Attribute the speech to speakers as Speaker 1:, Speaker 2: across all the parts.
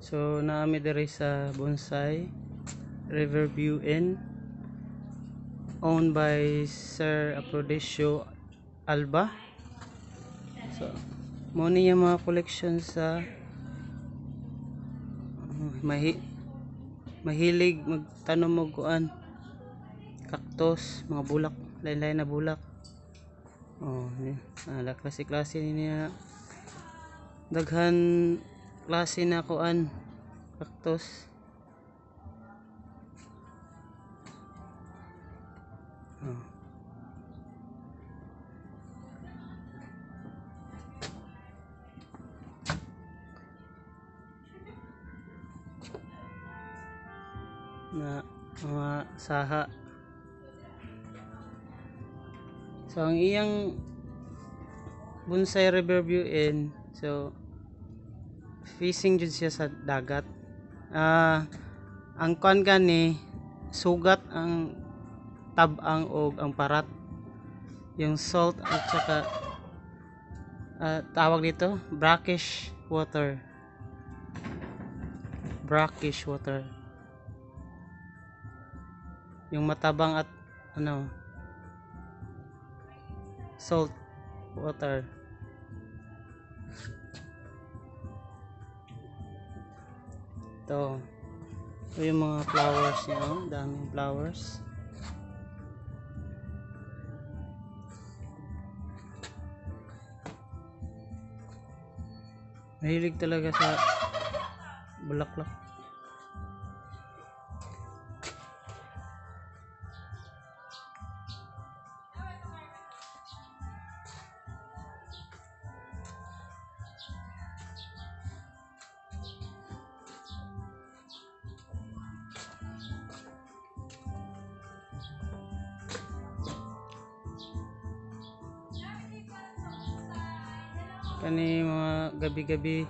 Speaker 1: So naami diri sa Bonsai Riverview Inn, owned by Sir Aprodecio Alba. So mo niya mga collection sa mahilig magtanom og kuan, cactus, mga bulak, lain-lain na bulak. Klase-klase niya, daghan klase na kuan, cactus. Na mga saha. So ang iyang Bonsai Riverview Inn, so facing jud siya sa dagat. Ang kuan gani sugat ang tab-ang og ang parat, yung salt at saka tawag dito brackish water, yung matabang at salt water. Ito yung mga flowers niya, daming flowers. Mahilig talaga sa bulaklak. Kani mga gabi-gabi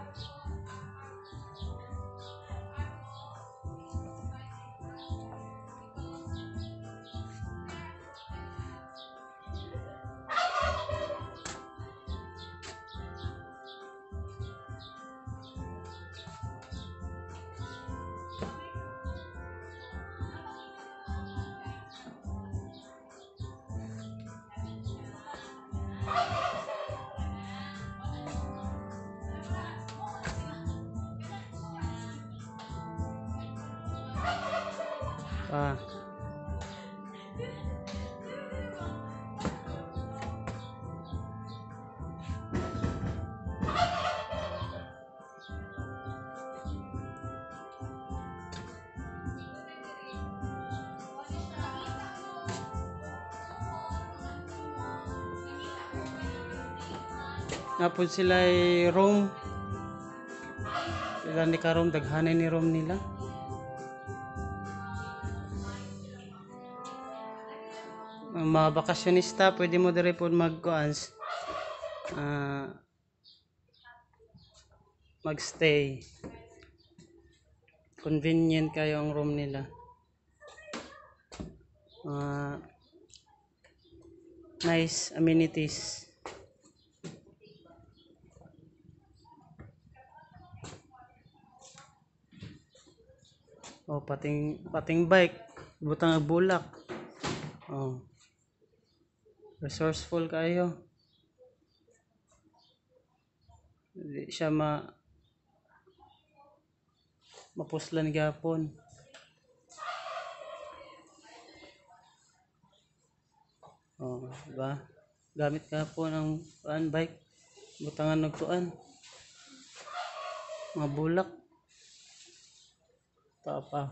Speaker 1: pa. Napod sila room. Sila ni karom daghanay ni room nila. Mga bakasyonista pwede mo diri pod magkuans, magstay. Convenient kayo ang room nila. Nice amenities. Pating bike, butang ang bulak. Resourceful kayo. Hindi siya mapuslan gapon. Diba? Gamit gapon ang bike, butangan og kuan, mga bulak. Pa.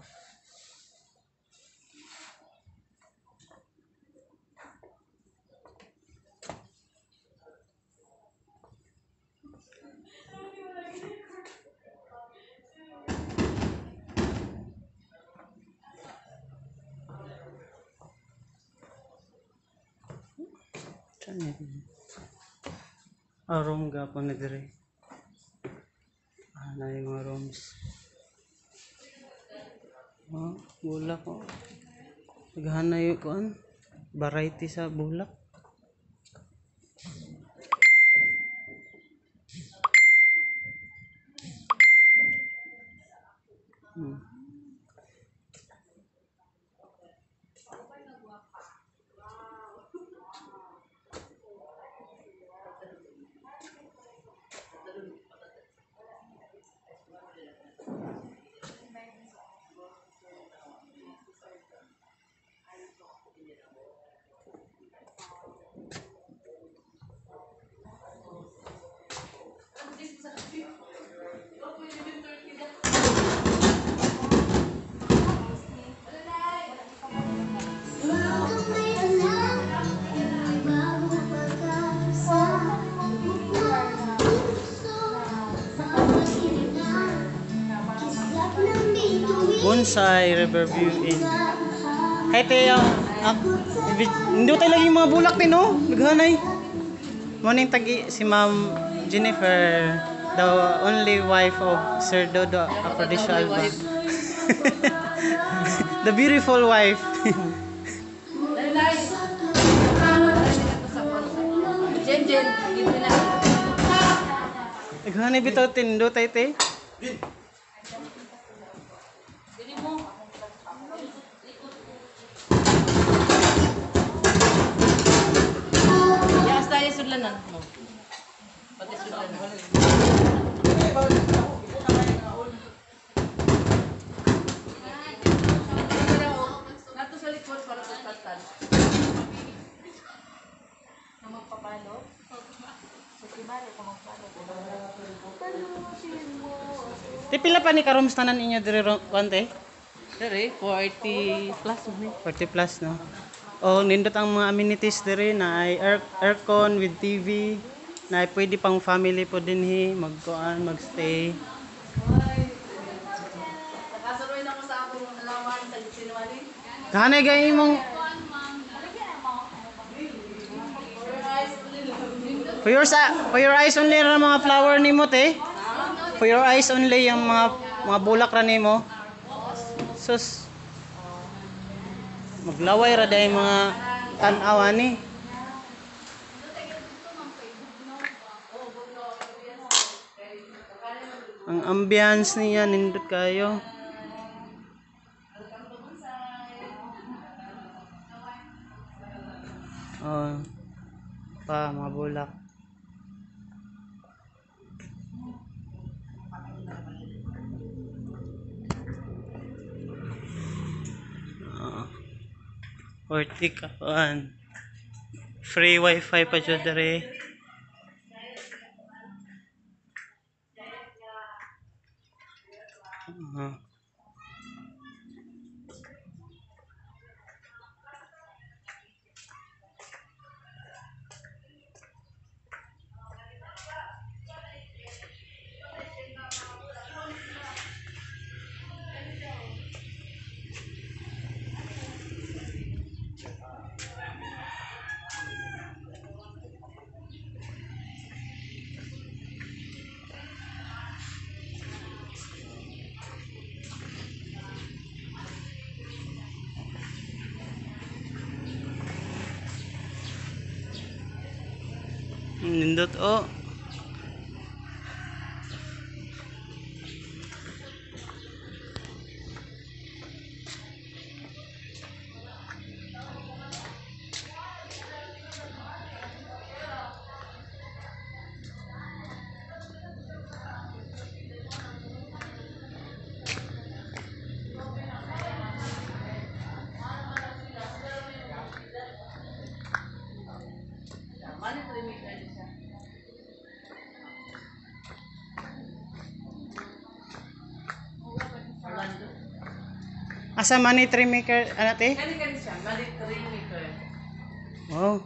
Speaker 1: Room gapon na dire. Na yung mga rooms. Bulak ko. Naghanay ko variety sa bulak. Hmm. Bonsai Riverview Inn. Kahit yung hindi tayo lagi mga bulak din, no? Naghanay. Morning tagi si Ma'am Jennifer, the only wife of Sir Dodo Aphrodisia Alba. The beautiful wife. Naghanay bitaw tindo tayo te.
Speaker 2: Sudlanan mo. Pati sudlanan. Nato sa likod para sa tatan. Na magpapalo? Sa kibali ko magpalo.
Speaker 1: Tipila pa ni karumstanan inyo dire Wante?
Speaker 2: Dire 40 plus mo.
Speaker 1: 40 plus, no? O nindot ang mga amenities dire na ay aircon with TV na ay pwede pang family po dinhi magkuan magstay.
Speaker 2: Nakasuroy na ko sa akong alawan sa sinwali.
Speaker 1: Kanay gay imong for your eyes only ra mga flower nimo te. For your eyes only yung mga bulak ra nimo. Sus maglaway ra day mga tan-aw ani. Ang ambience niya nindot kayo. Oh. Pa mga bulak. Orti kapan. Free wifi pa dyan dere. Nindot oh. Asa money tree maker ano te?
Speaker 2: Kani siya, money tree maker.
Speaker 1: Wow.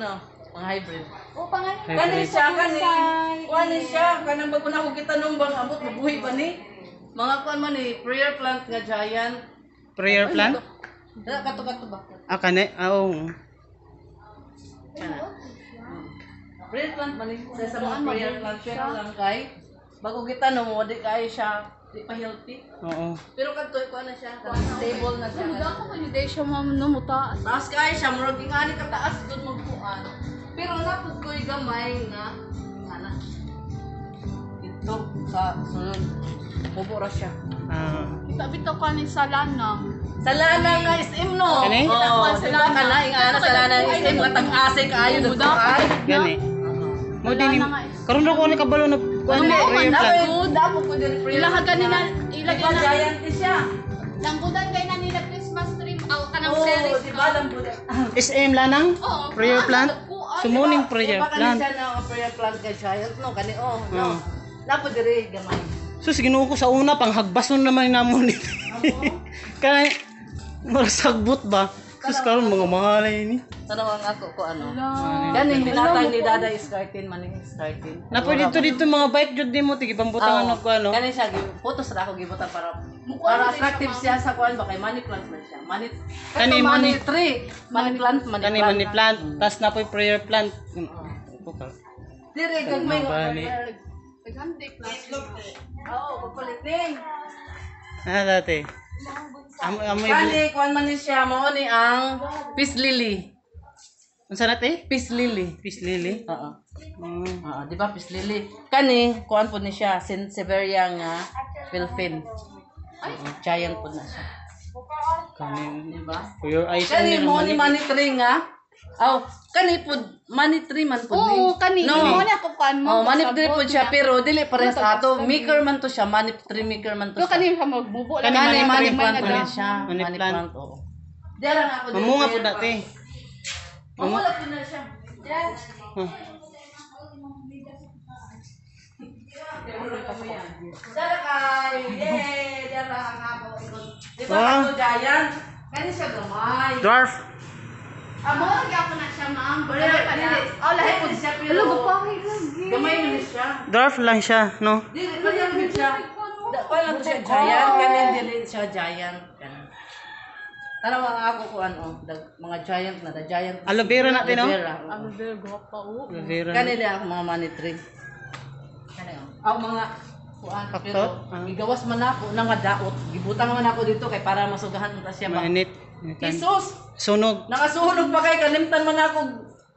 Speaker 2: No, pang hybrid.
Speaker 3: O pangalan
Speaker 2: Kani siya, kani siya, kanang bago na ko kita nung bang abot mabuhi pa ni. Mga kuan man ni prayer plant nga giant.
Speaker 1: Prayer plant?
Speaker 2: Dala kato ba?
Speaker 1: Ah kane oh.
Speaker 2: Prayer plant man ni sa mga prayer plant siya lang kay bago kita nung mo di kay siya di pa healthy.
Speaker 1: Oo.
Speaker 2: Pero kadto ko na siya, stable na siya.
Speaker 3: Wala ko man day siya mamuta.
Speaker 2: Taas kay siya murag ingani ka taas dun magkuan. Pero napud ko'y gamay nga ana. dito sa sunod. Mubura siya.
Speaker 1: Ah.
Speaker 3: Bitaw ka ni sa lanang.
Speaker 2: Sa lanang nga SM no.
Speaker 1: Kani?
Speaker 2: Oo,
Speaker 3: Sa
Speaker 2: di ba
Speaker 3: lanang.
Speaker 2: ka na ingana sa lanang SM nga tag-ase kaayo dagkuan.
Speaker 1: Gani. Mo din karon ra ko ni kabalo na kuan
Speaker 2: Ano
Speaker 1: prayer plant.
Speaker 2: Dapo ko din prayer.
Speaker 3: Ilaha kanina,
Speaker 2: Ilagay
Speaker 3: ilaha
Speaker 2: na giant siya.
Speaker 3: Langgudan kay na nila Christmas tree. Aw kanang
Speaker 2: Oo,
Speaker 3: series.
Speaker 2: di ba lambudan?
Speaker 1: SM lanang?
Speaker 3: Oo.
Speaker 1: Prayer plant? Sumuning prayer plant.
Speaker 2: Di ba kanina siya na prayer plant kay giant no kani oh no.
Speaker 1: Oo.
Speaker 2: Dapo diri gamay.
Speaker 1: So sige ko sa una panghagbason naman namon dito. Kaya marasagbot ba? Sus karon mga mahalay ni.
Speaker 2: Tanawang ako ko ano. Yan yung binatay ni Dada is 13 man yung 13.
Speaker 1: Napoy dito mga bike jud nimo tigi pambutangan
Speaker 2: Oo.
Speaker 1: og ano.
Speaker 2: Kani siya photos ra ako gibutan para attractive siya sa kuan ba kay money plant man siya. Money
Speaker 1: Kani
Speaker 2: money
Speaker 1: money-
Speaker 2: tree. Money plant, money
Speaker 1: Kani
Speaker 2: plant.
Speaker 1: money plant, tas napoy prayer plant. Ko ka.
Speaker 2: Dire gagmay nga.
Speaker 1: Bani.
Speaker 3: Tagandik na.
Speaker 2: Oo, papalit din.
Speaker 1: Ah dati. Amoy
Speaker 2: Kani kuan man ni siya mao ni ang peace lily.
Speaker 1: unsa nate?
Speaker 2: Peace lily.
Speaker 1: Peace lily.
Speaker 2: Oo.
Speaker 1: Mm.
Speaker 2: Oo, di ba peace lily? Kani kuan po ni siya Saint Severia nga Philippine. Giant po na siya.
Speaker 1: Kani
Speaker 2: Di ba?
Speaker 1: for your eyes
Speaker 2: Kani
Speaker 1: only
Speaker 2: mo
Speaker 1: naman
Speaker 2: ni
Speaker 1: eh.
Speaker 2: money tree nga. Aw, kani po money tree man po ni.
Speaker 3: Oo, kanina.
Speaker 2: No.
Speaker 3: Mo na ko kan mo.
Speaker 2: Oh, money tree po siya pero dili pares ato. Maker man to siya, money tree maker man to
Speaker 3: Ko
Speaker 2: siya.
Speaker 3: kanina ka magbubo
Speaker 1: Kani
Speaker 2: Kani money
Speaker 1: plant
Speaker 2: plant
Speaker 1: man
Speaker 2: man siya.
Speaker 1: Money
Speaker 2: Money
Speaker 1: plant.
Speaker 2: plant oo. Diyan lang ako.
Speaker 1: Mamunga po dati.
Speaker 2: Mamula po na siya. Yes.
Speaker 1: Huh.
Speaker 2: Dara kay. Yay! Dara ang ako. Di ba
Speaker 1: Wow.
Speaker 2: ako giant? Kani siya gamay.
Speaker 1: Dwarf.
Speaker 3: Amo lagi ako na siya ma'am.
Speaker 2: Pero dili. Oh, lahi po siya pero.
Speaker 3: Hello, gapangay lagi.
Speaker 2: Gamay man siya.
Speaker 1: Dwarf lang siya, no?
Speaker 2: Dili pa yan siya. Kaya lang to siya giant. Kani dili siya giant. Kani. Tanaw ang ako ko ano, mga giant na, the giant.
Speaker 1: Aloe vera natin, no?
Speaker 2: Aloe vera, oo.
Speaker 3: Ano ba gwapa o?
Speaker 1: Rivera.
Speaker 2: Kanila ako mga money tree. Kanila. Ako mga kuan
Speaker 1: Paktot?
Speaker 2: pero
Speaker 1: Ah.
Speaker 2: gigawas man ako nang daot. Gibutang man ako dito kay para masugahan ta siya ba.
Speaker 1: Mainit.
Speaker 2: Jesus,
Speaker 1: Sunog.
Speaker 2: nakasunog pa kay kalimtan man ako.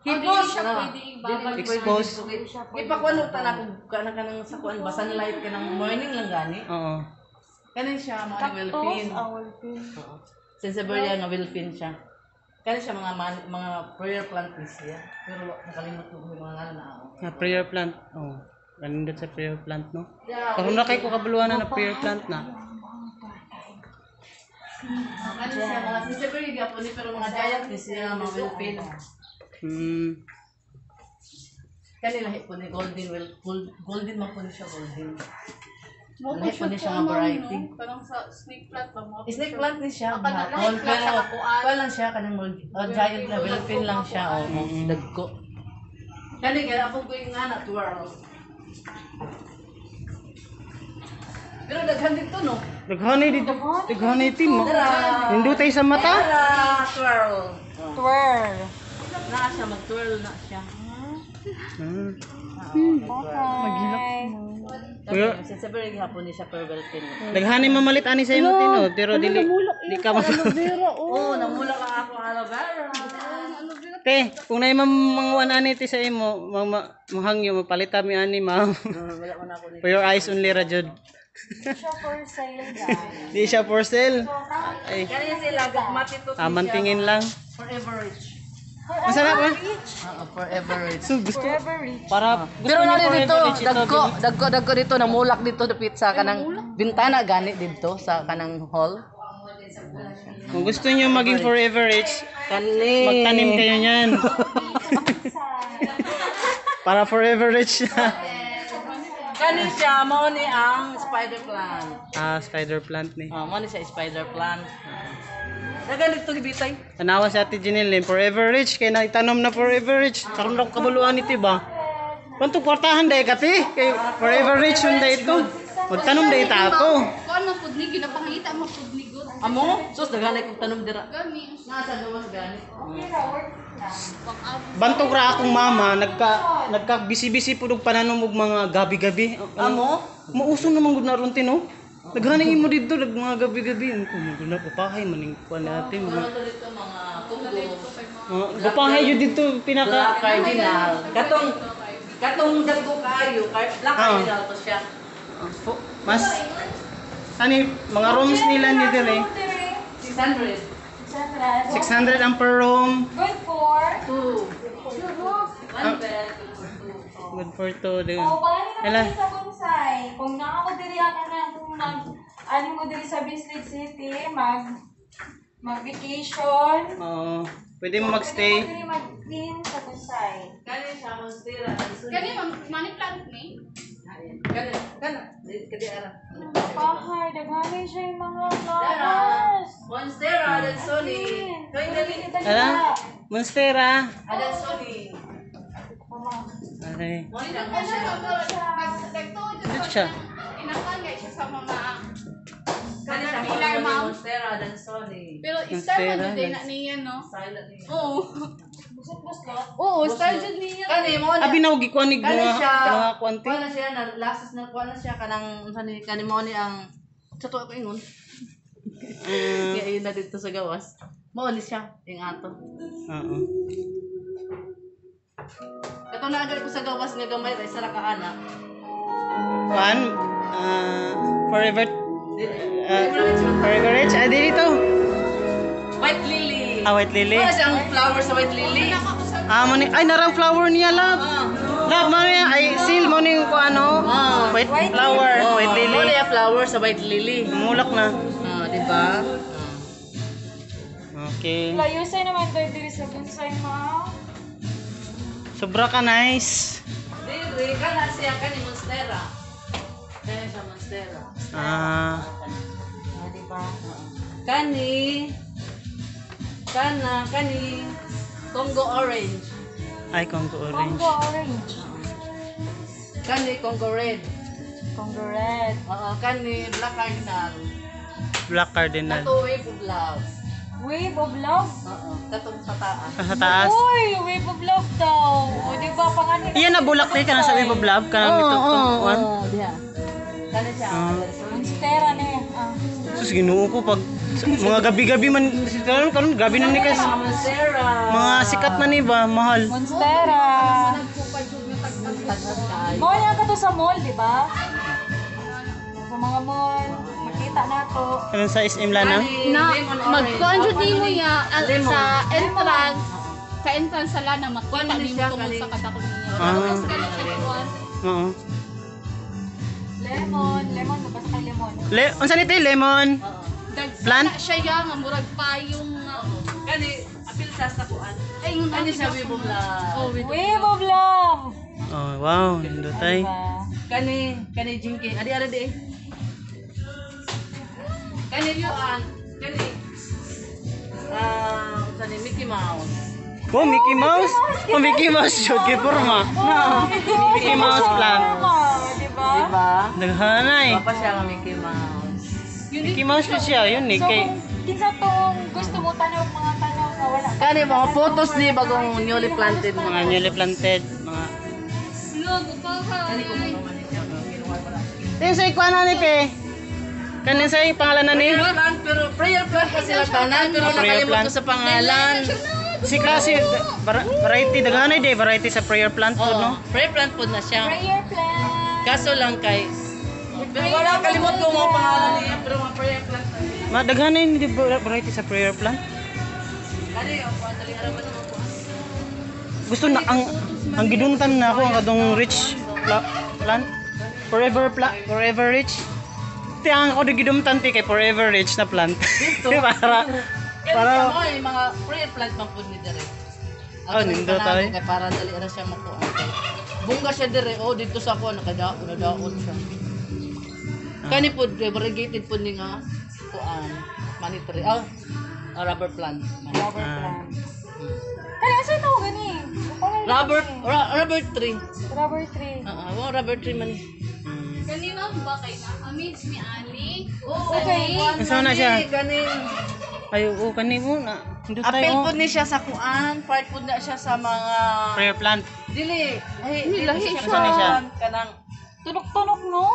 Speaker 2: Hipos
Speaker 3: siya
Speaker 2: na.
Speaker 3: pwede ibabag.
Speaker 1: Expose.
Speaker 2: Ipakuan ta na ko kanang sa kuan ba sunlight kanang morning lang gani.
Speaker 1: Oo.
Speaker 2: Kanin siya mga Wilpin. Oo. Sensibility nga Wilpin siya. Kanin siya mga prayer plant ni siya. Pero nakalimot ko yung mga ngalan na ako.
Speaker 1: Na prayer plant. Oh. Ganun sa prayer plant, no? Karon na kay ko kabuluan na prayer plant na.
Speaker 2: Kanin siya mga sensibility po ni pero mga giant ni siya mga Wilpin.
Speaker 1: Hmm.
Speaker 2: Kanila po ni golden man po ni siya golden.
Speaker 3: Mo
Speaker 2: Lahi po ni siya nga variety.
Speaker 3: Parang sa snake plant ba mo?
Speaker 2: Snake plant ni siya.
Speaker 3: Lahi
Speaker 2: Hapon,
Speaker 3: plant sa
Speaker 2: pero
Speaker 3: kapuan.
Speaker 2: kuha lang siya kanang giant na Wilpin lang siya. Dagko. Kani kaya ako ko yung anak twirl. Pero daghan dito no.
Speaker 1: Daghanay dito. Daghanay team, no?
Speaker 2: Tara.
Speaker 1: Hindutay sa mata.
Speaker 2: Tara, twirl.
Speaker 3: Twirl.
Speaker 2: Na siya mag-twirl na siya.
Speaker 1: Hmm.
Speaker 2: Kaya sa sabi hapon ni siya per Wilpin.
Speaker 1: Daghanay mamalit ani sa imo tino, pero dili di ka mas.
Speaker 2: Oo, namula ka ako aloe vera.
Speaker 1: Te, kung nay mga ani ti sa imo, mahangyo mapalita mi ani ma'am.
Speaker 2: Wala ko na ako ni.
Speaker 1: For your eyes only ra jud. Di siya for sale. Ay,
Speaker 2: Kaya sila gagmati to.
Speaker 1: tamang tingin lang.
Speaker 2: Forever rich.
Speaker 1: Masarap ba?
Speaker 2: Forever rich.
Speaker 1: So gusto para gusto
Speaker 2: Pero
Speaker 1: niyo
Speaker 2: nari
Speaker 1: forever
Speaker 2: dito,
Speaker 1: rich ito,
Speaker 2: dagko dito namulak dito sa pizza kanang bintana gani dito sa kanang hall.
Speaker 1: Kung gusto niyo maging forever rich,
Speaker 2: Kani.
Speaker 1: magtanim kayo niyan. Para forever rich siya.
Speaker 2: Kani siya mao ni ang spider plant.
Speaker 1: Ah, spider plant ni.
Speaker 2: Mao ni siya spider plant. Dagan dito gibitay.
Speaker 1: Tanawa si Ate Jeneline, forever rich. Kaya naitanom na forever rich. Karoon ako kabuluan ito ba? Kung kwartahan dahi kati, kay forever rich yung dahi ito. Magtanom dahi tato.
Speaker 3: Kuan mo pud ni ginapangita mo pud ni good.
Speaker 2: Amo, sus daghan kog tanom dira.
Speaker 3: Gami.
Speaker 2: Nasa gawas gani.
Speaker 1: Bantog ra akong mama, nagka-bisi-bisi po ng pananom og mga gabi-gabi.
Speaker 2: Amo,
Speaker 1: Mauso naman gud na ron tino. Naghanay imo dito mga gabi-gabi. Kung maguna papahay maning kuan natin.
Speaker 2: ano to dito mga kumbo.
Speaker 1: Gapahay yun dito pinaka
Speaker 2: Cardinal. Katong dagko kaayo, black
Speaker 1: Oo.
Speaker 2: ay to siya.
Speaker 1: Mas ani mga rooms nila ni dire
Speaker 2: 600.
Speaker 1: 600 ang per room.
Speaker 4: Good for.
Speaker 2: 2. One bed.
Speaker 1: Good for two din.
Speaker 4: O, bali
Speaker 1: Ela.
Speaker 4: naman sa bonsai. Kung nakakadiri ka na kung ano mo diri sa Bislig City, mag-vacation.
Speaker 1: Oo. Pwede mo magstay.
Speaker 4: Pwede mo diri mag-clean sa bonsai.
Speaker 2: Kani siya monstera.
Speaker 3: Kani money plant ni.
Speaker 2: Kadi ara.
Speaker 4: Bahay, daghanay siya yung mga
Speaker 2: Dara.
Speaker 4: flowers.
Speaker 2: Monstera dan Sony. Kay dali.
Speaker 1: Ala, Monstera.
Speaker 2: Adan Sony.
Speaker 1: Okay.
Speaker 2: Mo ni lang
Speaker 3: Ano
Speaker 2: siya.
Speaker 3: nagtuod
Speaker 1: Dito siya.
Speaker 3: Inakan guys siya sa mga
Speaker 2: Kani siya
Speaker 3: Pilar, ma'am.
Speaker 2: Monstera dan Sony.
Speaker 3: pero
Speaker 1: Monstera,
Speaker 3: style man din
Speaker 1: guys.
Speaker 3: na niya no.
Speaker 2: Silent niya.
Speaker 3: Oo.
Speaker 4: Busot-busot.
Speaker 3: Oo, style jud niya.
Speaker 2: Kani mo ni.
Speaker 1: Abi na gikuan ni
Speaker 2: Kani siya.
Speaker 1: mga kwanti.
Speaker 2: Kuha na siya na lasas na kuha na siya kanang unsa ni kani mo ni ang sato ko ingon. Kaya yun na dito sa gawas. Mo ni siya yung ato.
Speaker 1: Oo.
Speaker 2: Kato na agad ko sa gawas nga gamay kay sara ka ana.
Speaker 1: One, forever, forever rich. Ah, dito.
Speaker 2: White lily.
Speaker 1: White lily.
Speaker 2: Wala siyang flower sa white lily.
Speaker 1: Mo ni, ay narang flower niya, love.
Speaker 2: Ah.
Speaker 1: Love, mo ni, ay seal mo ni ko ano.
Speaker 2: Ah.
Speaker 1: White flower, white lily.
Speaker 2: Wala yung flower sa white lily.
Speaker 1: Mulak na.
Speaker 2: Ah, di ba?
Speaker 1: Okay.
Speaker 4: Layusay naman tayo diri sa bonsai, ma.
Speaker 1: Sobra ka nice.
Speaker 2: Dili kana siya kani monstera. Kaya siya monstera.
Speaker 1: Ah,
Speaker 2: Ah, di ba? Kani Congo orange.
Speaker 1: ay Congo orange.
Speaker 4: Congo orange.
Speaker 2: Kani Congo red.
Speaker 4: Congo red.
Speaker 2: Oo, kani black cardinal.
Speaker 1: Black cardinal.
Speaker 2: Kato wave of love.
Speaker 4: Wave of love.
Speaker 2: Oo, katong sa taas.
Speaker 1: Sa taas.
Speaker 4: Uy, wave of love daw. O, di ba, pangalan?
Speaker 1: Iyan na bulak tayo ka na sa Wave of Love ka na ito one.
Speaker 2: diha. Kani siya.
Speaker 4: Monstera na yan.
Speaker 1: Sus ginuo ko pag mga gabi-gabi man karon gabi na ni kas
Speaker 2: Monstera.
Speaker 1: mga sikat na ni ba mahal.
Speaker 4: Monstera. Mall yan ka to sa mall, di ba? Sa mga mall, makita na to.
Speaker 1: Karon sa SM Lana.
Speaker 3: Na magkuan jud nimo ya sa entrance sa lana makita
Speaker 2: Kuan
Speaker 3: nimo
Speaker 2: siya,
Speaker 3: tungod
Speaker 2: kani-
Speaker 3: sa katakot niya.
Speaker 1: Ah.
Speaker 3: Tapos kani siya kuan.
Speaker 1: Oo.
Speaker 4: Lemon, mabasa kay lemon.
Speaker 1: Unsa ni lemon? Plant?
Speaker 3: Dagsa siya ya nga murag payong
Speaker 2: Kani apil sa kuan.
Speaker 3: ay yung
Speaker 2: Kani siya wave of love.
Speaker 3: Oh, with
Speaker 4: Wave of love.
Speaker 1: Oh, wow, indotay.
Speaker 4: Diba?
Speaker 2: Kani jinky. Adi di. Kani yuan. Kani kani Mickey Mouse.
Speaker 1: Oh, Mickey Mouse. Oh, Mickey Mouse jud kay porma. Mickey Mouse plant.
Speaker 4: Di ba?
Speaker 2: Diba?
Speaker 1: Daghanay.
Speaker 2: Papa siya nga Mickey Mouse.
Speaker 1: Mickey Mouse jud siya, yun ni
Speaker 4: So,
Speaker 1: kay
Speaker 4: kung kinsa tong gusto mo tanaw mga tanaw nga wala.
Speaker 2: Kani mga photos ni bagong newly planted
Speaker 1: mga newly planted, mga
Speaker 3: log pa
Speaker 2: Kani ko
Speaker 3: ha.
Speaker 2: naman niya. Kinuha ko lang.
Speaker 1: Tin sa ikuan na ni pe. Kanin sa pangalan na ni.
Speaker 2: Plant, pero prayer plant pa sila tanan, pero
Speaker 1: Prayer
Speaker 2: nakalimot
Speaker 1: plant.
Speaker 2: ko sa pangalan.
Speaker 1: Si kasi variety daghanay day variety sa prayer plant po no.
Speaker 2: Prayer plant po na siya.
Speaker 4: Prayer plant.
Speaker 2: Kaso lang kay pero wala kalimot ko mga pangalan niya, pero mga prayer plant na niya.
Speaker 1: Madaghanay ni variety sa prayer plant.
Speaker 2: Kani ang dali araman naman po.
Speaker 1: Gusto na ang giduntan na ako ang kadong rich plant. Forever rich. Tiyang ako gidumtan ti kay forever rich na plant. para
Speaker 2: Para mo yung mga prayer plant man po ni dire.
Speaker 1: Oh, nindo tayo.
Speaker 2: Kay para dali ara siya makuha kay. Bunga siya dire, oh dito sa ako nakadaon siya. Kani po variegated po ni nga kuan monetary. Rubber plant.
Speaker 4: Rubber plant. Kaya sa ito gani.
Speaker 2: Rubber tree.
Speaker 4: Rubber tree.
Speaker 2: Rubber tree man.
Speaker 3: Kanina ba kay na amaze mi ani?
Speaker 4: Okay.
Speaker 1: Asa na siya?
Speaker 2: Ganin.
Speaker 1: Ay oo kani mo na. Indot
Speaker 2: Apel
Speaker 1: tayo.
Speaker 2: po ni siya sa kuan, part po na siya sa mga
Speaker 1: Prayer plant.
Speaker 2: dili. Ay,
Speaker 3: Lahi
Speaker 2: dili
Speaker 1: siya. Ano siya?
Speaker 2: Kanang
Speaker 4: Tunok-tunok, no?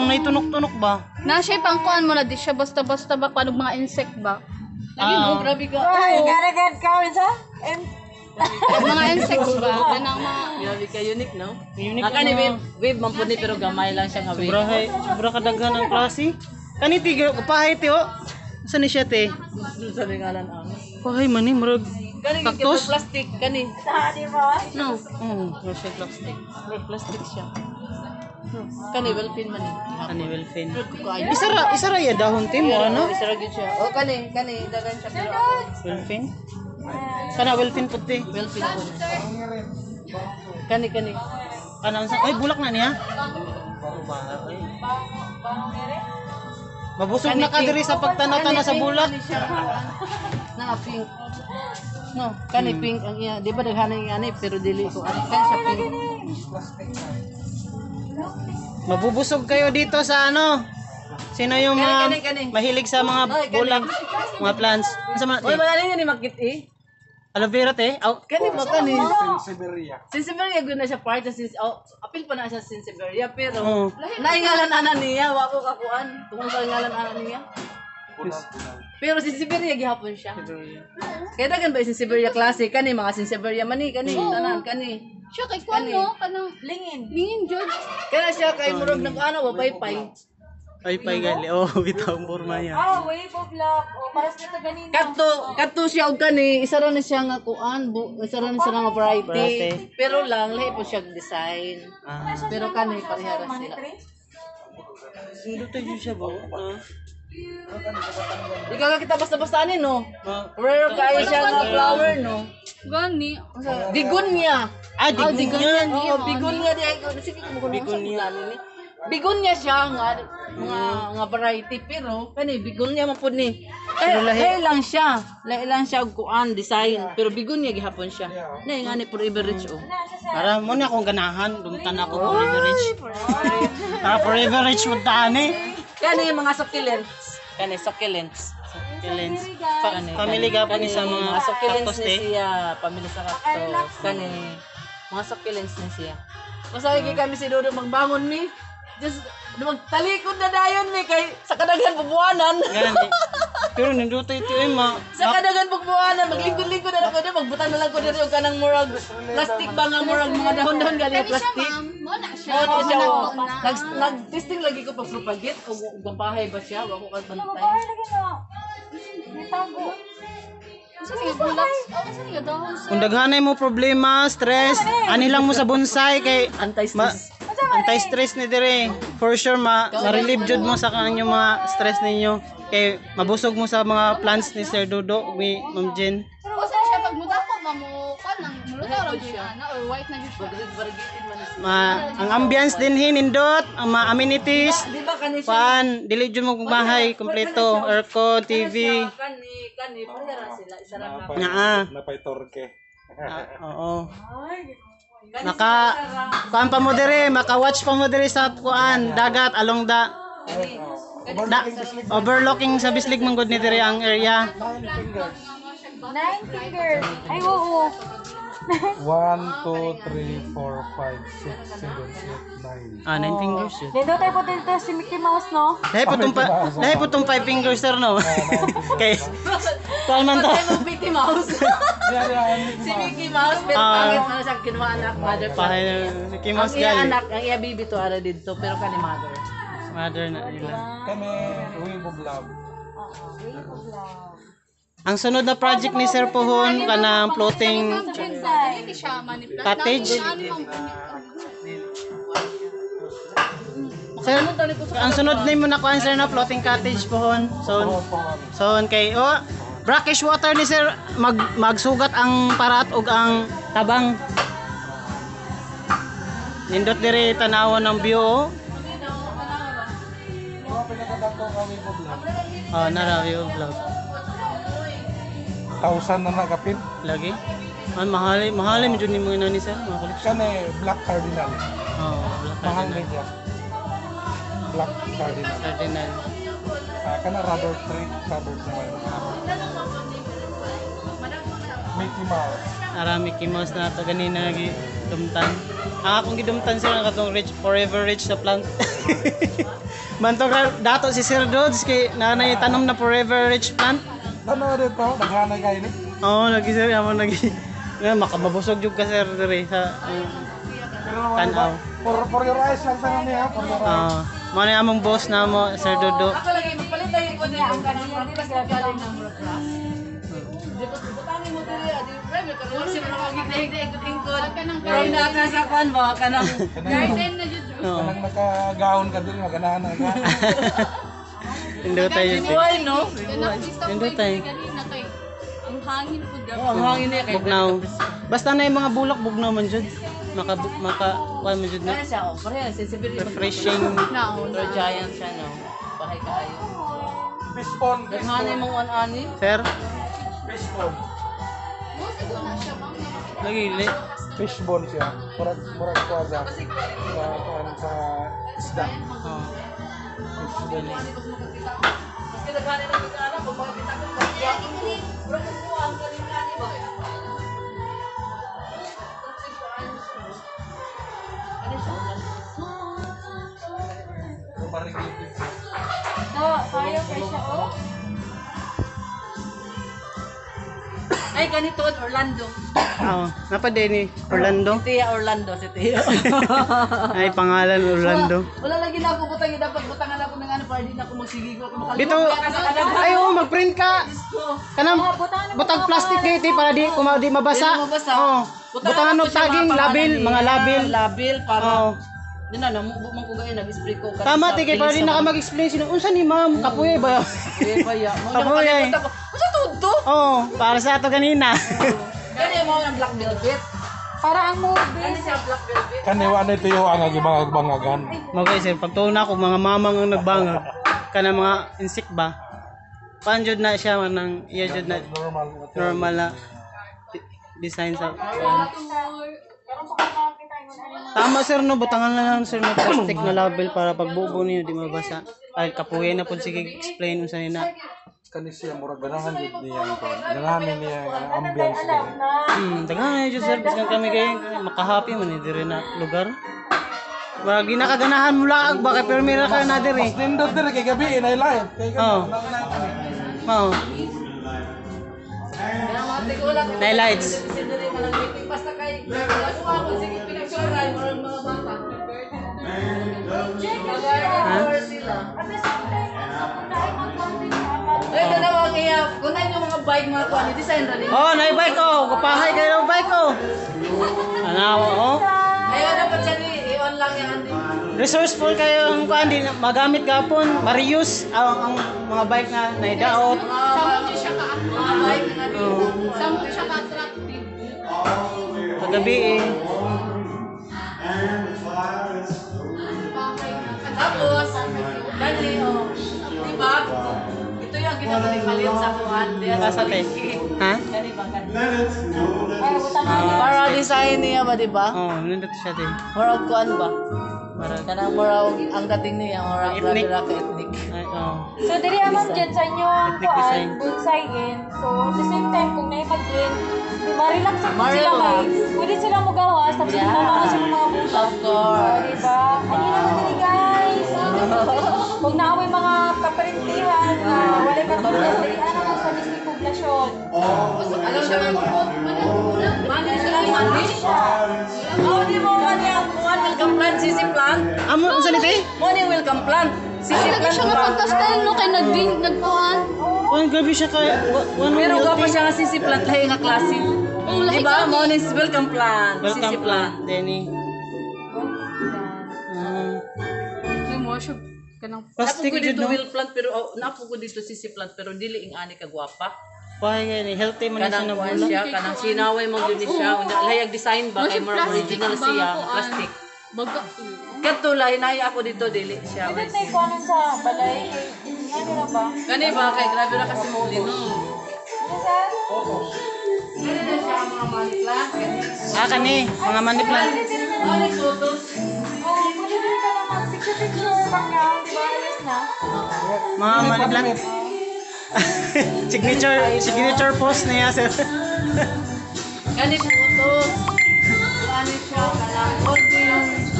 Speaker 1: May tunok-tunok ba?
Speaker 3: Na siya pangkuan mo na di siya basta-basta ba paano mga insect ba?
Speaker 2: lagi no, grabe ka.
Speaker 4: Ay, garagad ka, sa? And
Speaker 3: Mga insects ba? Ganang mga...
Speaker 2: Grabe ka unique, no?
Speaker 1: Unique
Speaker 2: Aka ni
Speaker 1: ang
Speaker 2: wave man po ni pero gamay lang siya nga wave.
Speaker 1: sobra kadaghan ang klase. Kaniti kapahay ti oh. Saan ni siya te?
Speaker 2: Sa ngalan ang.
Speaker 1: Pahay man ni murag
Speaker 2: Kani
Speaker 1: Cactus?
Speaker 2: kito plastic kani.
Speaker 4: Di ba?
Speaker 2: No,
Speaker 1: Rosette plastic.
Speaker 2: plastic siya. Kani well pin man ni.
Speaker 1: Ani well fin.
Speaker 2: Kukain.
Speaker 1: Isara ya dahon ti mo ano?
Speaker 2: Isara gyud siya. Oh kani dagan siya pero
Speaker 1: Well fin. Kana well fin puti.
Speaker 2: well pin ko. Kani.
Speaker 1: Kana unsa? Ay bulak na niya. Mabusog na ka diri sa pagtanaw-tanaw sa bulak.
Speaker 2: Na pink. No, kani pink ang iya. Di ba daghanan yung ani pero dili ko ani kan siya pink.
Speaker 1: Mabubusog kayo dito sa ano? Sino yung mga
Speaker 2: Kani.
Speaker 1: mahilig sa mga bulak, mga plants? Unsa man?
Speaker 2: Oy malali ni makit eh.
Speaker 1: Aloe vera te? Aw,
Speaker 2: Kani ba kani? Sinseveria gud na siya part sa apil pa na siya Sinseveria pero
Speaker 1: Oo.
Speaker 2: naingalan ana niya wa ko kakuan tungod sa ngalan ana niya. Pero Sinseveria gihapon siya. Kaya dagan ba yung Sinseveria klase kani mga Sinseveria mani kani tanan kani.
Speaker 3: Siya kay Kwan, no? Kanang...
Speaker 4: Lingin.
Speaker 3: Lingin, George.
Speaker 2: Kaya siya kay murag nag ano wa paypay.
Speaker 1: ay pay gali. Oh, bitaw ang forma niya.
Speaker 4: Wave of love. Paras na ganito.
Speaker 2: Kadto siya og kani isa ra na siya nga kuan isa ra na siya nga variety.
Speaker 1: Variety.
Speaker 2: Pero lang lahi po siya design.
Speaker 1: Ah,
Speaker 2: Pero kani pareha ra sila.
Speaker 1: hindi tayo siya ba?
Speaker 2: Ikaw ka kita basta-basta ani no.
Speaker 1: Ah,
Speaker 2: Rare kaya siya nga flower no.
Speaker 3: Gani.
Speaker 2: Bigunya.
Speaker 1: bigunya.
Speaker 2: Oh, bigunya di ay sige mo kuno
Speaker 1: Bigunya.
Speaker 2: ni. Bigunya siya nga nga variety pero kani bigunya man pud ni. Lahi lang siya. Lahi lang siya og kuan design pero bigunya gihapon siya. Na nga ni forever rich oh.
Speaker 1: Para mo na akong ganahan, dumtan ako forever rich. Para forever rich mo tani.
Speaker 2: Kani mga succulents. Kani succulents.
Speaker 1: Killens. Family gapon ni sa mga
Speaker 2: succulents
Speaker 1: cactus
Speaker 2: ni
Speaker 1: te.
Speaker 2: siya, pamilya sa cactus. Kani mga succulents ni siya. Masaya kami si Dodo magbangon mi. Just magtalikod na dayon mi kay sa kadaghan bubuanan.
Speaker 1: Gani. Pero ninduto ito eh ma.
Speaker 2: Sa kadaghan bubuanan maglingkod-lingkod na ako dito magbutang na lang ko dito og kanang murag plastic ba nga murag mga dahon-dahon gali
Speaker 3: Kani siya,
Speaker 2: plastic.
Speaker 3: ma'am. Mo na siya.
Speaker 2: Oo, siya.
Speaker 3: Manako na.
Speaker 2: Nag-testing lagi ko pag propagate o gampahay ba siya? Wako ka bantay.
Speaker 4: Lagi na. May tago.
Speaker 3: Kasi nga bulak. Kasi nga dahon sa...
Speaker 1: Kung daghanay mo problema, stress, ani lang mo sa bonsai kay
Speaker 2: Anti-stress.
Speaker 1: anti-stress ni dire. For sure ma-relieve jud mo sa kanyang mga stress ninyo. Kay mabusog mo sa mga plants ni Sir Dodo, ni Ma'am Jen.
Speaker 3: Pero kasi siya pag mudako, mamukan ng mulugaw lang siya. Or white na siya.
Speaker 2: Variegated man siya.
Speaker 1: Ang ambience din nindot, ang mga amenities,
Speaker 2: Di ba kani siya?
Speaker 1: pan, dili jud mo bahay kompleto, aircon, TV.
Speaker 2: Kani, parehara sila. Isa lang na.
Speaker 1: Naa.
Speaker 5: Napay torke.
Speaker 1: Oo. Kuan pa mo dire, maka-watch pa mo dire sa kuan, dagat along overlooking sa bislig man gud ni dire ang area.
Speaker 4: 9 fingers. Ay, oo.
Speaker 5: 1, 2, 3, 4, 5, 6, 7, 8, 9.
Speaker 1: 9 fingers yun.
Speaker 4: Dito tayo po dito si Mickey Mouse, no?
Speaker 1: Lahi po tong 5 fingers sir no. Okay. Kuan man to.
Speaker 2: Ay, mo Mickey Mouse. Si Mickey Mouse, pero pangit na siya kinuha anak, mother pa.
Speaker 1: Pahay na Mickey
Speaker 2: Ang
Speaker 1: Mouse
Speaker 2: iya
Speaker 1: gali.
Speaker 2: anak, ang iya baby to ara dito, pero kani mother.
Speaker 1: Mother na nila.
Speaker 5: Kami, Wave of Love.
Speaker 4: Wave of love.
Speaker 1: Ang sunod na project ni Sir Pohon kanang floating
Speaker 3: Hindi siya manipulate.
Speaker 1: Cottage? Sir, ang sunod name mo na kuan sir na floating cottage Pohon. So kay brackish water ni sir magsugat ang parat ug ang tabang. Nindot diri tanawon ng view. Oh, nara view vlog.
Speaker 5: 1,000 na nagapit.
Speaker 1: Lagi. Mahali medyo ni mga nani sir, mga collection.
Speaker 5: Kani, Black Cardinal.
Speaker 1: Oh,
Speaker 5: Mahal na siya. Black Cardinal.
Speaker 1: Cardinal.
Speaker 5: Kana rubber tree. Rubber naman. Mickey Mouse.
Speaker 1: Ara Mickey Mouse na to ganina gi dumtan. Ang akong gidumtan sir ang katong rich forever rich sa plant. Mantog dato si Sir Dodds kay nanay tanom na forever rich plant.
Speaker 5: Ano dito? Naghanay kayo ni?
Speaker 1: Oo, lagi sir amo lagi Nga makababusog jud ka sir diri sa tanaw.
Speaker 5: For your eyes lang tanan niya, for your eyes.
Speaker 1: Mo na among boss na mo Sir Dodo.
Speaker 2: Ako lagi magpalit tayo ko din ang kanang plastic galing ng glass. Di ba butangin mo diri adi private ka wala siya magiging-ingkod. Pero na sa kwan ba kanang
Speaker 3: Garden na jud.
Speaker 1: Oo.
Speaker 5: Kanang nakagahon ka diri maganahan na ka.
Speaker 1: Indo tayo sir.
Speaker 2: buhay no.
Speaker 3: Kanang gusto
Speaker 1: Indo
Speaker 3: ko
Speaker 1: tayo.
Speaker 3: kanina kay ang hangin po
Speaker 2: Oh, ang hangin niya kay
Speaker 1: Bugnaw. Basta na yung mga bulak bugnaw man jud. Maka kuan man jud
Speaker 2: Kaya
Speaker 1: na
Speaker 2: siya oh, pareha sensibility.
Speaker 1: refreshing.
Speaker 2: Pero giant siya no. Bahay kaayo.
Speaker 5: Fishbone,
Speaker 2: Daghanay mong ani.
Speaker 1: Sir,
Speaker 5: fishbone.
Speaker 1: lagi li.
Speaker 5: Fishbone siya. Murag ko sa sa isda.
Speaker 1: Oh.
Speaker 5: Fishbone.
Speaker 2: Kasi daghanay lang kita alam kung bakit ako bagya. Pero kung mo ang kalingani ba? Ano siya?
Speaker 5: Marigiti.
Speaker 4: No, sayang kay siya, oh.
Speaker 2: Ay, ganito Orlando.
Speaker 1: Oh, napade ni Orlando.
Speaker 2: Si Tia Orlando, si Tia.
Speaker 1: Ay pangalan Orlando.
Speaker 2: Wala lagi na ako butang dapat butangan ako ng ano para di na ako magsigigo ako makalimutan.
Speaker 1: Dito, ay oh, mag-print ka. Kanang butang plastic gate para di di mabasa.
Speaker 2: Di mabasa.
Speaker 1: Oh. Butangan og taging labil, mga labil.
Speaker 2: Labil
Speaker 1: Oh.
Speaker 2: para di na man ko gayon nag-spray ko kanina.
Speaker 1: Tama ti kay para di na ka mag-explain sino unsa ni ma'am kapuy ba?
Speaker 2: Eh kaya mo
Speaker 1: Kapoy, ay.
Speaker 2: nakalimutan ko. Unsa tudto?
Speaker 1: Oh, para sa ato ganina.
Speaker 2: Kani mo ang black velvet.
Speaker 4: Para ang movie.
Speaker 2: Kani siya black velvet.
Speaker 5: Kaniwa na ito yung ang agibang-agbangagan.
Speaker 1: Magay sir, pagtuon ako mga mamang ang nagbangag kana mga insect ba? Panjud na siya nang iya jud na
Speaker 5: Normal.
Speaker 1: normal na design sa Tama sir no, butangan na lang sir ng plastic na label para pagbubo niyo di mabasa. Ay kapuya na pud sige explain unsa ni na.
Speaker 5: Kani siya murag ganahan jud niya ko. Ganahan niya ang ambience niya.
Speaker 1: Daghan na jud sir biskan kami kay makahappy man ni diri na lugar. Wag di nakaganahan mo laag ba kay permira ka na diri.
Speaker 5: Nindot diri kay gabi inay live. Kay
Speaker 1: Oh. Oh.
Speaker 2: Kaya mga tigulang
Speaker 1: Highlights.
Speaker 2: sindiri mo lang meeting basta kay wala ko ako sige pinagsuray mga bata. Magaya sila. Ay, dalawang iya. Kunay yung mga bike mga kuha ni design rin.
Speaker 1: Oh, nay bike ko. Kapahay kayo ng bike ko. Ano, oh.
Speaker 2: Ayaw dapat siya ni i-on lang yan.
Speaker 1: Resourceful kayo ang kuan din magamit gapon, ma-reuse ang mga bike na naidaot.
Speaker 3: Samo siya ka
Speaker 2: Mga bike na ni.
Speaker 1: Oh,
Speaker 3: Samo siya ka attractive.
Speaker 1: kagabi eh.
Speaker 2: Tapos, dali, oh. Diba? Ito yung ginawa ni Kalit sa kuhan.
Speaker 1: Kasate. Ha?
Speaker 2: Gani ba?
Speaker 4: Ay, butangan niya.
Speaker 2: Para design niya ba, diba?
Speaker 1: Oh, nandito siya din.
Speaker 2: Murag kuhan ba?
Speaker 1: Para
Speaker 2: Kanang murag ang dating niya, murag
Speaker 1: Ethnic.
Speaker 2: grabe ka ethnic.
Speaker 1: ay, oh.
Speaker 4: So, diri naman dyan sa inyong
Speaker 1: Ethnic design.
Speaker 4: kuan, bonsai-in. So, at the same time, kung naipag-in, ma-relax sila
Speaker 2: Ma-relax.
Speaker 4: guys. Pwede sila magawas, tapos
Speaker 2: Yeah.
Speaker 4: mamama sa mga buta.
Speaker 2: Of course.
Speaker 4: Diba? Ano naman diri guys? Kung naaway mga kaparintihan na wala ka tulad, diri naman sa mismong poblasyon.
Speaker 2: Alam siya man po. Mani siya lang, mani. Oh, di mo mani ang kuhan welcome plant, sisi plant.
Speaker 1: Amo unsa ni te?
Speaker 2: Mani welcome plant. Sisi
Speaker 3: Ay, lagi
Speaker 2: plant.
Speaker 3: siya nga pagkastel no kay nagpuan.
Speaker 1: Oh, gabi siya kay one
Speaker 2: Pero
Speaker 1: healthy.
Speaker 2: gapa siya nga sisi plant lahi nga klase.
Speaker 3: lahi
Speaker 2: Diba?
Speaker 3: kami.
Speaker 2: Mani welcome plant, sisi
Speaker 1: Welcome
Speaker 2: plant.
Speaker 1: plant, Denny.
Speaker 3: Ay mo siya kanang
Speaker 2: Napo
Speaker 1: Plastic
Speaker 2: ko
Speaker 1: jud
Speaker 2: dito
Speaker 1: no.
Speaker 2: will plant pero napo ko dito sisi plant pero dili ing ani ka gwapa.
Speaker 1: Pahay kay ni healthy man siya
Speaker 2: Kanang
Speaker 1: na
Speaker 2: kuhan
Speaker 1: bulak.
Speaker 2: siya, kanang sinaway mo gyud siya. Unya lahayag design ba kay more original siya, plastic.
Speaker 3: baga.
Speaker 2: Kadto lahi nahi ako dito dili siya.
Speaker 4: Ito tayo kuanan sa balay. Ano na ba?
Speaker 2: Kani ba kay grabe ra kasi mo no.
Speaker 4: Ano sa?
Speaker 2: Kani na siya ang mga manipla.
Speaker 1: Ah, kani, mga money plant.
Speaker 2: Ano photos?
Speaker 4: Oh, pwede rin ka naman picture-picture back niya. Diba? Alis na.
Speaker 1: Mga money plant. signature post niya sir.
Speaker 2: Kani photos. Kani siya kanang audience.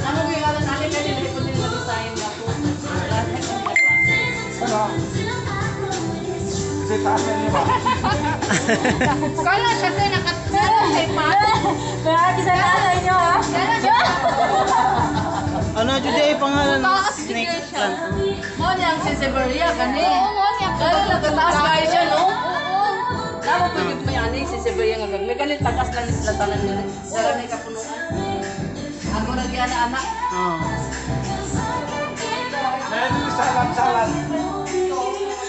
Speaker 2: Ano gyud ala nali kani lahi pud nila design na photos. Klase ka nila klase.
Speaker 5: bibitasan niyo ba?
Speaker 3: Kala siya tayo nakatulog kay Pat.
Speaker 4: Kaya bisa na sa inyo ha.
Speaker 3: Kala siya.
Speaker 1: Ano, Judy, ay pangalan?
Speaker 3: Taas
Speaker 1: Snake
Speaker 3: bigay siya.
Speaker 1: plant.
Speaker 2: Mo niyang si Severia kani.
Speaker 3: Oo, mo niya.
Speaker 2: Kaya nagkataas kayo siya, no?
Speaker 3: Oo.
Speaker 2: Namo po yung may ani si Severia nga gag. May ganit tagas lang ni sila tanan nila. Dara may kapunuan. Ako na di anak.
Speaker 1: Oo.
Speaker 5: Dahil salat-salat.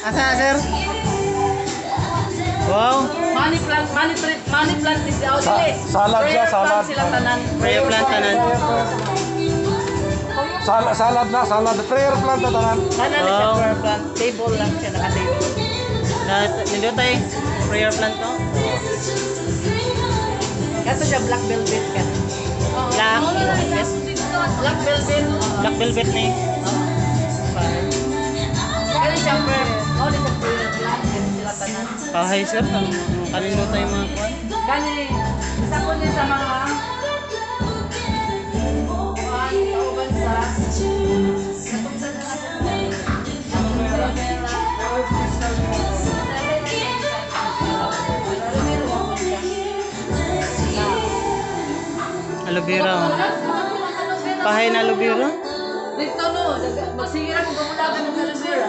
Speaker 1: Asa, sir? Wow.
Speaker 2: Money plant is the outlet.
Speaker 5: Salad siya,
Speaker 2: Prayer plant
Speaker 5: salad.
Speaker 2: sila tanan.
Speaker 1: Prayer plant tanan.
Speaker 5: Salad na, salad. Prayer plant na tanan.
Speaker 2: Tanan na siya
Speaker 1: Wow.
Speaker 2: prayer plant. Table lang siya naka-table.
Speaker 1: Nandito tayo. Prayer plant to.
Speaker 2: Ito siya black velvet ka.
Speaker 1: Black.
Speaker 2: Yes. Black velvet.
Speaker 1: Black velvet ni.
Speaker 2: Kaya siya prayer. Oh, di siya prayer plant. Kaya sila tanan.
Speaker 1: Hi, sir. Kalimutan yung mga kuwan.
Speaker 2: Kani, isa ko din sa mga kauban sa
Speaker 1: Aloe vera. Oh. Pahay na aloe vera.
Speaker 2: dito no, magsigira kung gumulagan ng aloe vera.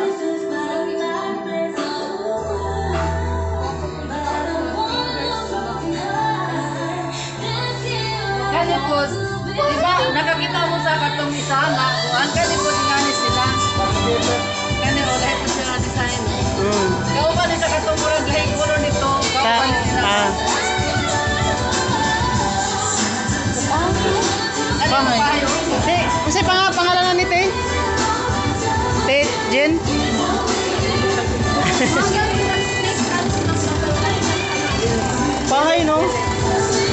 Speaker 2: Kani po, di ba, nakakita mo sa katong isa na kuhan, kani po tingani sila. Kani o, lahat po sila design. Kau ba ni sa katong murag lahi kulo nito? Kau
Speaker 1: Sa,
Speaker 2: ba ni sila? Ano yung
Speaker 1: Bahay.
Speaker 2: pahayo?
Speaker 1: Te, kasi pangalan ni Te? Te, Jen? Pahay, no?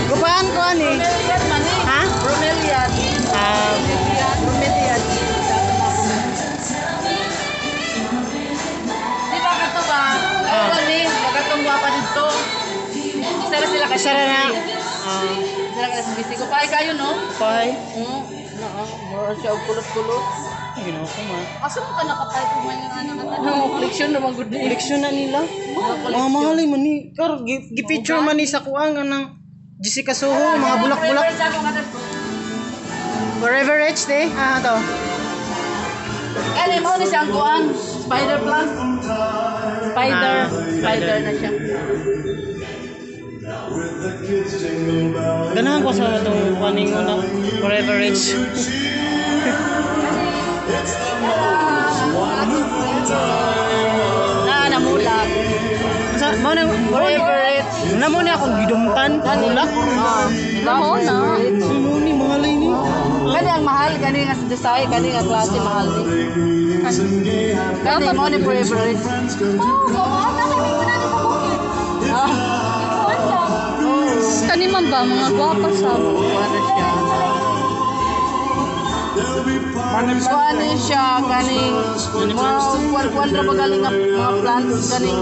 Speaker 1: Gupaan ko, ani.
Speaker 2: Bromeliad man eh.
Speaker 1: Ha?
Speaker 2: Bromeliad. Bromeliad. Di ba kato ba? Ano ni? Magatong guwapa dito. Isa na sila kasi.
Speaker 1: Isa na na.
Speaker 2: Sila kasi busy ko. Pahay kayo, no?
Speaker 1: Pahay.
Speaker 2: Oo. Mura siya og kulot-kulot.
Speaker 1: Ay, ginawa ko, ma.
Speaker 3: Asa mo ka nakatay kung may ano na
Speaker 2: Ano, koleksyon naman good ni.
Speaker 1: Koleksyon na nila. Mga mahalay man ni. Kar, gipicture man ni sa kuang ng Jessica Soho, mga bulak-bulak. Forever Rich, te. To.
Speaker 2: Kani mo ni siyang kuan. Spider plant. Spider. Spider na siya.
Speaker 1: Ganahan ko sa itong kaning una. Forever Rich.
Speaker 2: Namulak.
Speaker 1: Mo na
Speaker 2: Forever Rich.
Speaker 1: na mo na akong gidumtan. Bulak.
Speaker 2: Namo na.
Speaker 1: Suno ni mahalay ni.
Speaker 2: Kani ang mahal, kani nga sa design, kani nga klase mahal ni. Kani mo ni Forever Rich.
Speaker 3: Kani man ba mga gwapa sa
Speaker 2: Ano siya? Kuan ni siya, kaning mga kuan ra ba galing nga mga plants kaning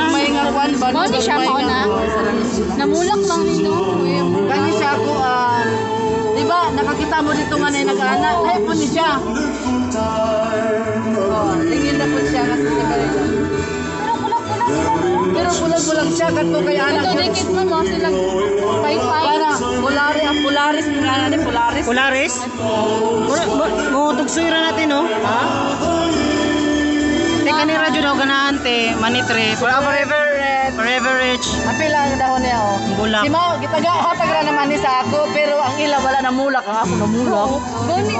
Speaker 2: may nga kuan ba?
Speaker 3: Mo ni siya mo na. Namulak lang nito.
Speaker 2: Kani siya kuan. Di ba nakakita mo dito nga na nag-ana, lahi po ni siya. Oh, tingin na po siya kasi sa kanila. Pero bulag-bulag siya kadto kay anak
Speaker 3: Ito
Speaker 2: niya.
Speaker 3: dikit mo mo silang pay-pay.
Speaker 2: Para Polaris, ang Polaris mo nga ni Polaris.
Speaker 1: Polaris. Mo tugsoy ra natin, no? Ha? Te kanira jud daw ganahan te, manitre. Forever Forever Rich.
Speaker 2: Apil ang dahon niya oh.
Speaker 1: Bulak.
Speaker 2: Si Mao gitaga hatag ra naman ni sa ako pero ang ila wala namulak ang ako namulak.
Speaker 3: Gani.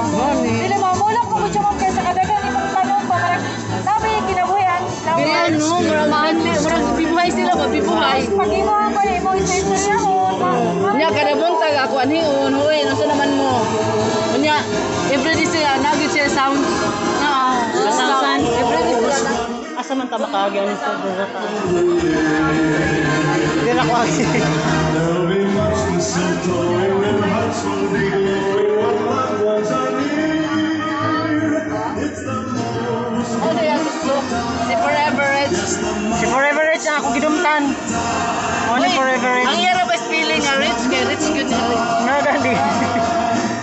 Speaker 4: Sila mamulak mo siya mo kaya sa kadagan ni mga tanong pa parang sabi kinabuhian.
Speaker 2: Ganyan no, murag bibuhay sila ba bibuhay.
Speaker 4: Pag imo ang pala imo istorya mo.
Speaker 2: Nya kada buntag ako anhiun, hoy, nasa naman mo. Nya everyday sila nagit sila sound.
Speaker 1: Sound.
Speaker 2: Everyday sila na.
Speaker 1: Asa man ta makaagyan ni sa data. Dira ko agi.
Speaker 2: Ano yan gusto? Si Forever Rich.
Speaker 1: Si Forever Rich ang ako gidumtan. Mo ni Forever
Speaker 2: Ang
Speaker 1: Rich.
Speaker 2: iyara ba feeling nga rich kay rich good na rich.
Speaker 1: No dali.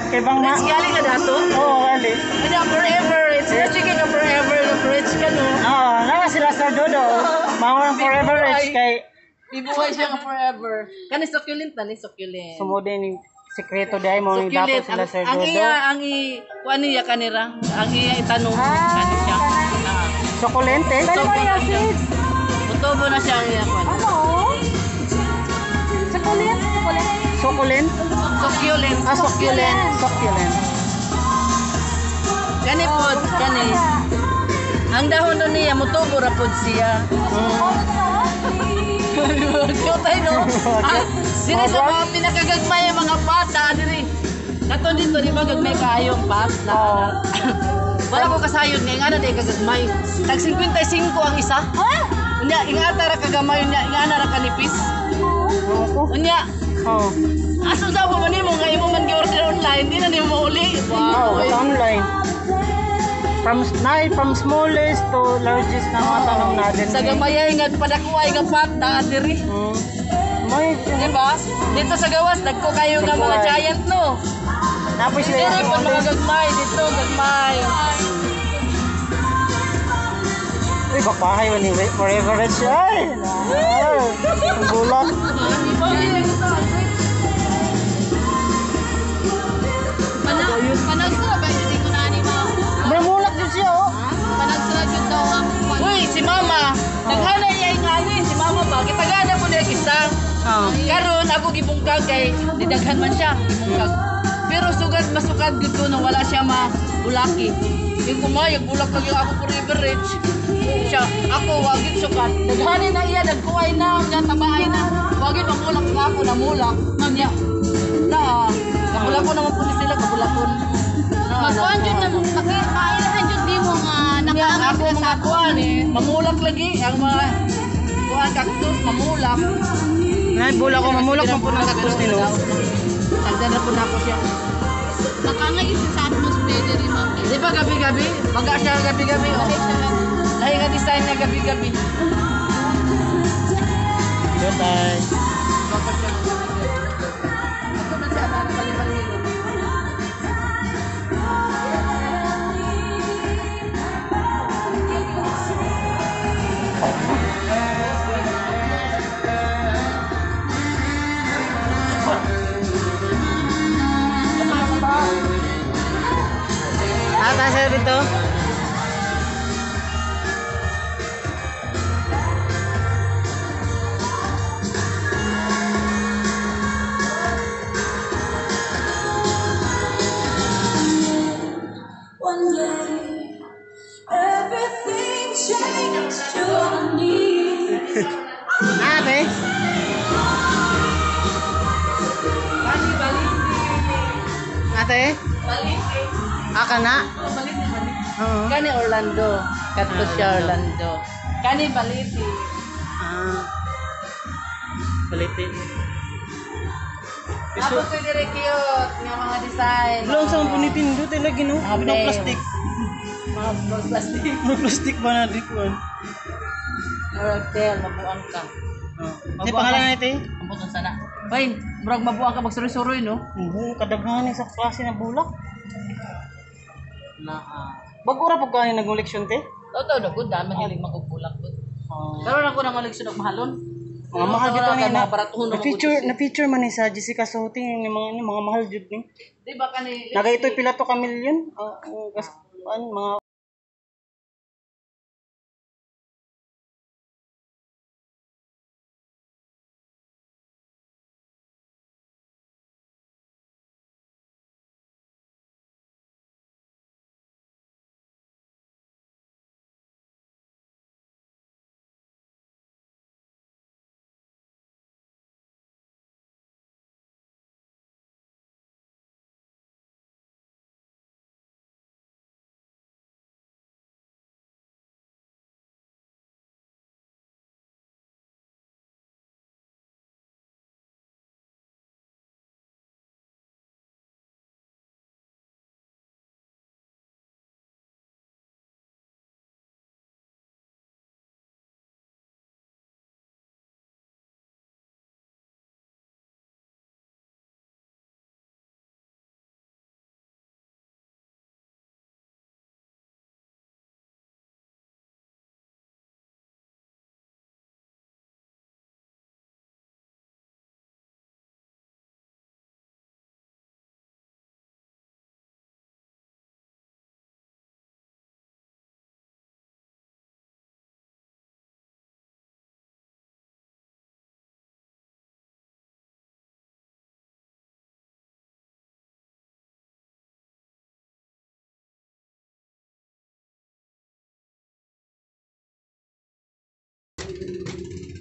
Speaker 1: Kay bang ma.
Speaker 2: Rich galing na dato.
Speaker 1: Oo, dali.
Speaker 2: Ano forever rich. Rich ka forever rich ka no.
Speaker 1: Oo, na sila Sir Dodo. Mga forever rich kay
Speaker 2: Ibuhay siya nga forever. Kani succulent na ni succulent.
Speaker 1: sumode ni sekreto dai mo ni
Speaker 2: Succulent.
Speaker 1: dapat sila Sir
Speaker 2: Ang
Speaker 1: Dodo.
Speaker 2: iya, kuan niya kanira. Ang iya itanong kani siya.
Speaker 1: Sukulente.
Speaker 2: Mutubo na siya ang iya kuan.
Speaker 4: Ano? Sukulent? Sukulent?
Speaker 1: Sukulent.
Speaker 2: Succulent.
Speaker 1: Succulent. Succulent.
Speaker 2: Gani po, gani. Ang dahon nun niya, mutubo ra pod siya. Cute no? Dili sa mga pinakagagmay ang mga bata, dili. Kato dito, di ba, gagmay kayong pat na. Wala ko kasayod nga, ingana di kagagmay. Tag 55 ang isa. Unya, ingata ra kagamay, unya, ingana ra kanipis. Unya,
Speaker 1: Oh.
Speaker 2: aso sa pa man nimo nga imo man gi-order online, di na nimo mauli.
Speaker 1: Oh,
Speaker 2: Wow.
Speaker 1: sa online. From smallest to largest na mga tanong natin.
Speaker 2: Sa gamayay nga padakuay nga pat na diri.
Speaker 1: May
Speaker 2: Di ba? Dito sa gawas, dagko kayo nga mga giant, no?
Speaker 1: napos sila
Speaker 2: Dito
Speaker 1: yung
Speaker 2: po mga gagmay, dito gagmay.
Speaker 1: Uy, bakbahay man ni forever rich. Ay, ang bulak.
Speaker 3: Panagsurag ba yun ko na ni mo?
Speaker 1: May mulak din siya, oh.
Speaker 3: Panagsurag yun daw ang kwan.
Speaker 2: Uy, si mama, naghana iya nga ni, si mama ba? Kitagana po niya isa.
Speaker 1: Oh.
Speaker 2: Karon ako gibungkag kay didaghan man siya, gibungkag. Pero sugad masukad gud ko na wala siya mabulaki. Yung kumayag bulak lagi ako forever rich. Siya, ako wagid sukat. Daghanin na iya, dagkuay na, nga tabaay na. Wagid mamulak nga ako namulak. Nanya. Na, kabulakon naman po ni sila, kabulakon.
Speaker 3: Magkuhan yun na makailahan yun di mo nga
Speaker 2: Nga
Speaker 3: nakaangay
Speaker 2: ako
Speaker 3: sila sa
Speaker 2: mga kuan mamulak lagi ang mga kuan cactus mamulak.
Speaker 1: Bulak ko, mamulak man po ng cactus ni no.
Speaker 2: Tagdan na po na ako siya.
Speaker 3: nakaangay yun sa atmosphere rin mo.
Speaker 2: Di ba gabi-gabi? Baga siya gabi-gabi. Oh. Lahi nga design niya gabi-gabi.
Speaker 1: Goodbye.
Speaker 2: Baka siya gabi-gabi. Ako na siya na palimalilo.
Speaker 1: Sir dito.
Speaker 6: One day, everything changed to a need.
Speaker 1: Ate. Ate. Aka na. Oo.
Speaker 2: Kani Orlando. Kato siya Orlando. Kani Baliti.
Speaker 1: Ah. Baliti.
Speaker 2: Ako ko dire cute nga mga design.
Speaker 1: Long sa punitin do talaga no.
Speaker 2: Mga
Speaker 1: Mga
Speaker 2: bell.
Speaker 1: plastic.
Speaker 2: Mga plastic.
Speaker 1: Mga plastic ba na di ko?
Speaker 2: Hotel, mabuang ka.
Speaker 1: Oh. Di pangalan na ito eh.
Speaker 2: Ang butong sana. Hoy, murag mabuang ka magsuroy-suroy no?
Speaker 1: Kadaghan sa klase na bulak.
Speaker 2: Na
Speaker 1: Bago ra pag kanin nag-leksyon te.
Speaker 2: Totoo na good, dami hiling magugulak good. Karon ako nang maliksyon og mahalon.
Speaker 1: Mga mahal dito ni na.
Speaker 2: baratuhon
Speaker 1: Na-feature man ni sa Jessica Soting ni mga mahal jud ni.
Speaker 2: Di ba kani
Speaker 1: Naga ito pila to ka milyon. Mga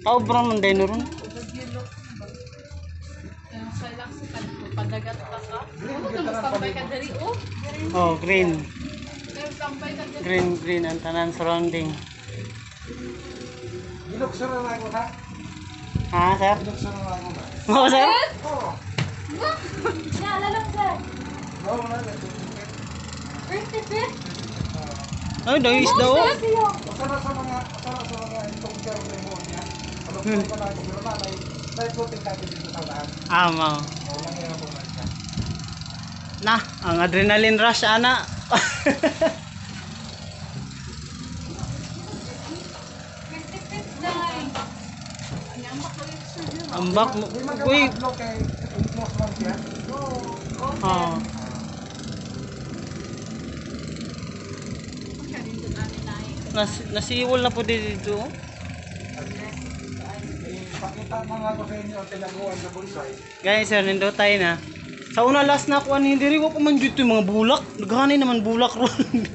Speaker 1: Kaobra man din ron.
Speaker 3: Kailang sa kanto, padagat ka ka. Ano ka magtampay ka dari o?
Speaker 1: Oh, green.
Speaker 3: Pero tampay ka dari.
Speaker 1: Green ang tanan surrounding.
Speaker 5: Ginuksan na ako ha.
Speaker 1: Ha, sir?
Speaker 5: Ginuksan na ako na.
Speaker 1: Oo, sir?
Speaker 5: Oo.
Speaker 4: Yeah, lalong sir.
Speaker 5: Oo, wala na.
Speaker 4: 25th?
Speaker 1: Ay, dahil isda oh.
Speaker 5: Masarap sa mga itong kaya mo niya. Alam ko pa na pero na may floating natin dito sa lahat.
Speaker 1: Ama.
Speaker 5: Wala nga po man siya.
Speaker 1: Na, ang adrenaline rush ana.
Speaker 4: 25th day.
Speaker 1: Ang bak mo.
Speaker 5: Di man
Speaker 1: Uy.
Speaker 5: ka kay close man siya.
Speaker 1: Oh. Nasiwol na po dito.
Speaker 5: Pakita na nga ko sa inyo ang tinaguan sa bulsay.
Speaker 1: Guys, sir, nindot tayo na. Sa una last na ako, hindi rin ko man dito yung mga bulak. Naghanay naman bulak ron.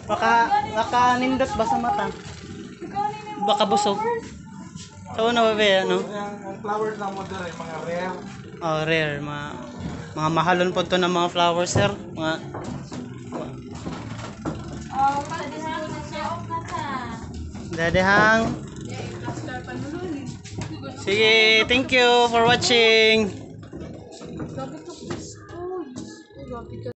Speaker 1: Baka nindot ba sa mata? Baka busog. Sa una ba ba, ano?
Speaker 5: Ang flowers na mo dere mga rare.
Speaker 1: Oh, rare. Mga mahalon po to ng mga flowers, sir. Mga
Speaker 4: Oh, pagdihang na siya. Off na sa.
Speaker 1: dadehang. Sige, thank you for watching.